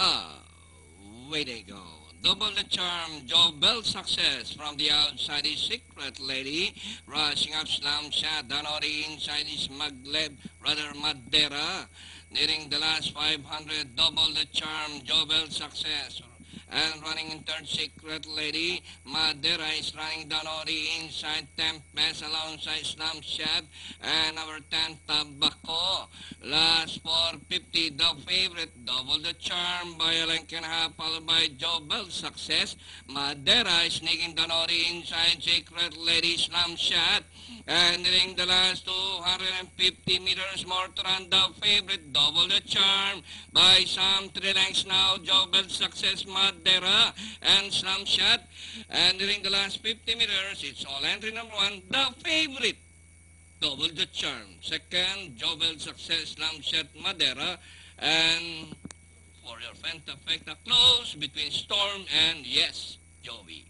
Ah, way they go. Double the charm, Joe Bell success from the outside is Secret Lady. Rushing up slam shot, Danori inside is Maglev, rather Madera. Nearing the last 500, double the charm, Joe Bell success. And running in third, Secret Lady. Madera is running Danori inside Tempest alongside Slam Shot. And number 10, Tabaco. Last 450, the favorite, double the charm by a length and a half, followed by Joe Bell's success. Madera is sneaking Danori inside Secret Lady Slam Shot. And in the last 250 meters more to run, the favorite, double the charm by some 3 lengths now. Joe Bell's success, Madera and Slam Shot. And during the last 50 meters, it's all entry number 1, the favorite. Double the charm. Second, Jovel success, slam shot, Madera. And for your Fenta Fecta close between Storm and yes, Joey.